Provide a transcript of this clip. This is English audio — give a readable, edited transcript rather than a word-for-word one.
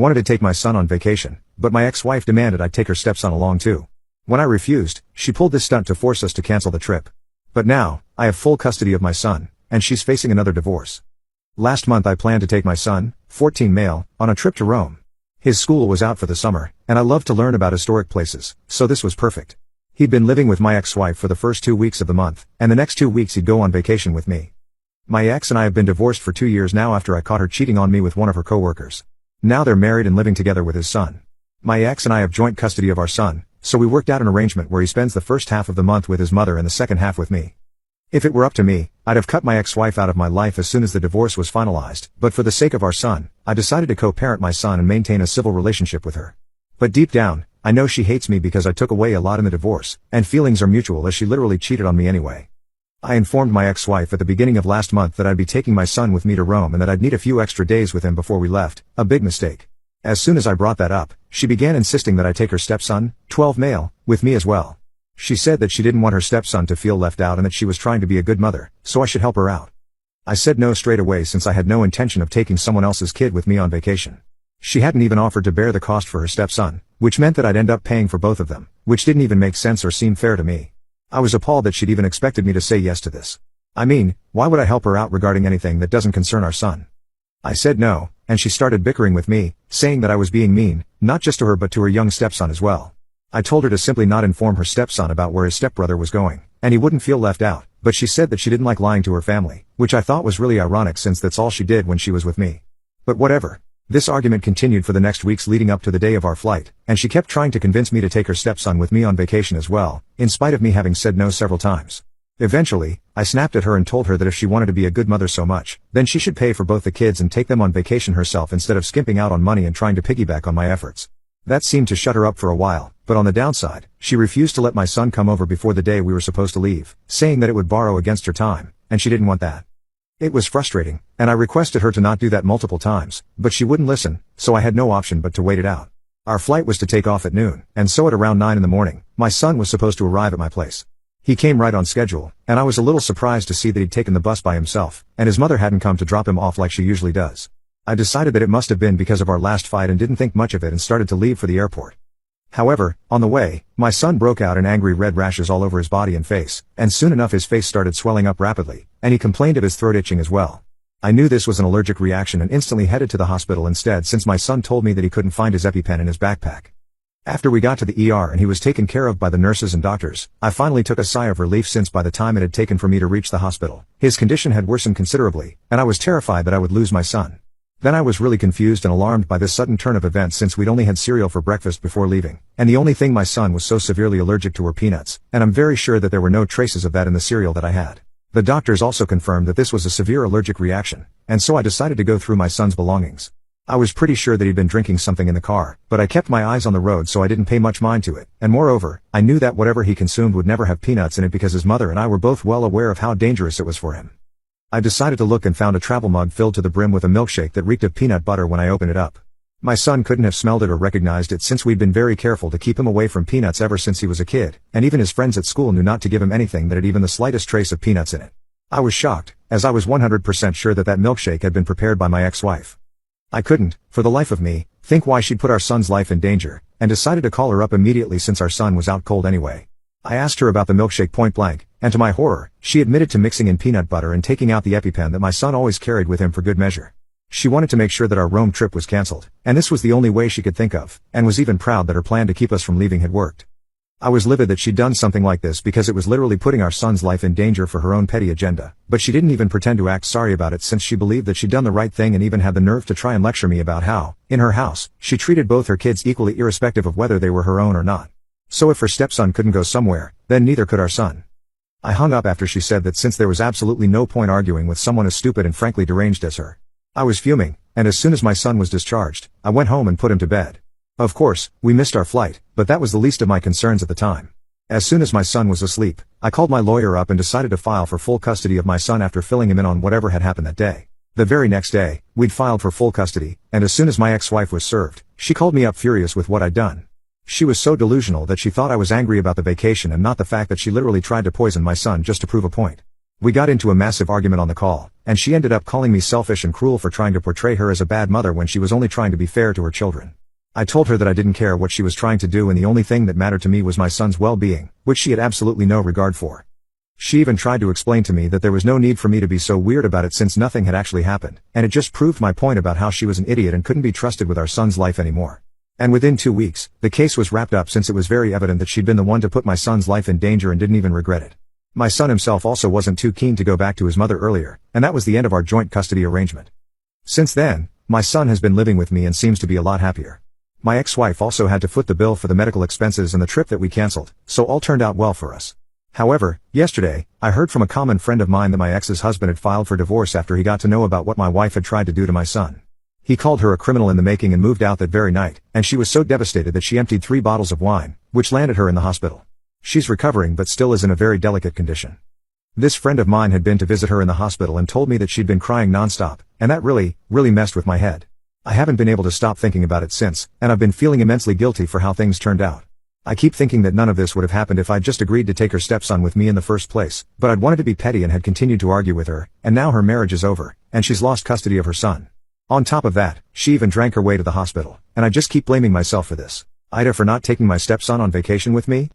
Wanted to take my son on vacation, but my ex-wife demanded I take her stepson along too. When I refused, she pulled this stunt to force us to cancel the trip. But now, I have full custody of my son, and she's facing another divorce. Last month I planned to take my son, 14 male, on a trip to Rome. His school was out for the summer, and I love to learn about historic places, so this was perfect. He'd been living with my ex-wife for the first 2 weeks of the month, and the next 2 weeks he'd go on vacation with me. My ex and I have been divorced for 2 years now after I caught her cheating on me with one of her coworkers. Now they're married and living together with his son. My ex and I have joint custody of our son, so we worked out an arrangement where he spends the first half of the month with his mother and the second half with me. If it were up to me, I'd have cut my ex-wife out of my life as soon as the divorce was finalized, but for the sake of our son, I decided to co-parent my son and maintain a civil relationship with her. But deep down, I know she hates me because I took away a lot in the divorce, and feelings are mutual as she literally cheated on me anyway. I informed my ex-wife at the beginning of last month that I'd be taking my son with me to Rome and that I'd need a few extra days with him before we left, a big mistake. As soon as I brought that up, she began insisting that I take her stepson, 12 male, with me as well. She said that she didn't want her stepson to feel left out and that she was trying to be a good mother, so I should help her out. I said no straight away since I had no intention of taking someone else's kid with me on vacation. She hadn't even offered to bear the cost for her stepson, which meant that I'd end up paying for both of them, which didn't even make sense or seem fair to me. I was appalled that she'd even expected me to say yes to this. I mean, why would I help her out regarding anything that doesn't concern our son? I said no, and she started bickering with me, saying that I was being mean, not just to her but to her young stepson as well. I told her to simply not inform her stepson about where his stepbrother was going, and he wouldn't feel left out, but she said that she didn't like lying to her family, which I thought was really ironic since that's all she did when she was with me. But whatever. This argument continued for the next weeks leading up to the day of our flight, and she kept trying to convince me to take her stepson with me on vacation as well, in spite of me having said no several times. Eventually, I snapped at her and told her that if she wanted to be a good mother so much, then she should pay for both the kids and take them on vacation herself instead of skimping out on money and trying to piggyback on my efforts. That seemed to shut her up for a while, but on the downside, she refused to let my son come over before the day we were supposed to leave, saying that it would borrow against her time, and she didn't want that. It was frustrating, and I requested her to not do that multiple times, but she wouldn't listen, so I had no option but to wait it out. Our flight was to take off at noon, and so at around 9 in the morning, my son was supposed to arrive at my place. He came right on schedule, and I was a little surprised to see that he'd taken the bus by himself, and his mother hadn't come to drop him off like she usually does. I decided that it must have been because of our last fight and didn't think much of it and started to leave for the airport. However, on the way, my son broke out in angry red rashes all over his body and face, and soon enough his face started swelling up rapidly, and he complained of his throat itching as well. I knew this was an allergic reaction and instantly headed to the hospital instead since my son told me that he couldn't find his EpiPen in his backpack. After we got to the ER and he was taken care of by the nurses and doctors, I finally took a sigh of relief since by the time it had taken for me to reach the hospital, his condition had worsened considerably, and I was terrified that I would lose my son. Then I was really confused and alarmed by this sudden turn of events since we'd only had cereal for breakfast before leaving, and the only thing my son was so severely allergic to were peanuts, and I'm very sure that there were no traces of that in the cereal that I had. The doctors also confirmed that this was a severe allergic reaction, and so I decided to go through my son's belongings. I was pretty sure that he'd been drinking something in the car, but I kept my eyes on the road so I didn't pay much mind to it, and moreover, I knew that whatever he consumed would never have peanuts in it because his mother and I were both well aware of how dangerous it was for him. I decided to look and found a travel mug filled to the brim with a milkshake that reeked of peanut butter when I opened it up. My son couldn't have smelled it or recognized it since we'd been very careful to keep him away from peanuts ever since he was a kid, and even his friends at school knew not to give him anything that had even the slightest trace of peanuts in it. I was shocked, as I was 100% sure that that milkshake had been prepared by my ex-wife. I couldn't, for the life of me, think why she'd put our son's life in danger, and decided to call her up immediately since our son was out cold anyway. I asked her about the milkshake point blank, and to my horror, she admitted to mixing in peanut butter and taking out the EpiPen that my son always carried with him for good measure. She wanted to make sure that our Rome trip was cancelled, and this was the only way she could think of, and was even proud that her plan to keep us from leaving had worked. I was livid that she'd done something like this because it was literally putting our son's life in danger for her own petty agenda, but she didn't even pretend to act sorry about it since she believed that she'd done the right thing and even had the nerve to try and lecture me about how, in her house, she treated both her kids equally irrespective of whether they were her own or not. So if her stepson couldn't go somewhere, then neither could our son. I hung up after she said that since there was absolutely no point arguing with someone as stupid and frankly deranged as her. I was fuming, and as soon as my son was discharged, I went home and put him to bed. Of course, we missed our flight, but that was the least of my concerns at the time. As soon as my son was asleep, I called my lawyer up and decided to file for full custody of my son after filling him in on whatever had happened that day. The very next day, we'd filed for full custody, and as soon as my ex-wife was served, she called me up furious with what I'd done. She was so delusional that she thought I was angry about the vacation and not the fact that she literally tried to poison my son just to prove a point. We got into a massive argument on the call, and she ended up calling me selfish and cruel for trying to portray her as a bad mother when she was only trying to be fair to her children. I told her that I didn't care what she was trying to do and the only thing that mattered to me was my son's well-being, which she had absolutely no regard for. She even tried to explain to me that there was no need for me to be so weird about it since nothing had actually happened, and it just proved my point about how she was an idiot and couldn't be trusted with our son's life anymore. And within 2 weeks, the case was wrapped up since it was very evident that she'd been the one to put my son's life in danger and didn't even regret it. My son himself also wasn't too keen to go back to his mother earlier, and that was the end of our joint custody arrangement. Since then, my son has been living with me and seems to be a lot happier. My ex-wife also had to foot the bill for the medical expenses and the trip that we canceled, so all turned out well for us. However, yesterday, I heard from a common friend of mine that my ex's husband had filed for divorce after he got to know about what my wife had tried to do to my son. He called her a criminal in the making and moved out that very night, and she was so devastated that she emptied 3 bottles of wine, which landed her in the hospital. She's recovering but still is in a very delicate condition. This friend of mine had been to visit her in the hospital and told me that she'd been crying nonstop, and that really messed with my head. I haven't been able to stop thinking about it since, and I've been feeling immensely guilty for how things turned out. I keep thinking that none of this would have happened if I'd just agreed to take her stepson with me in the first place, but I'd wanted to be petty and had continued to argue with her, and now her marriage is over, and she's lost custody of her son. On top of that, she even drank her way to the hospital, and I just keep blaming myself for this. Ida, for not taking my stepson on vacation with me?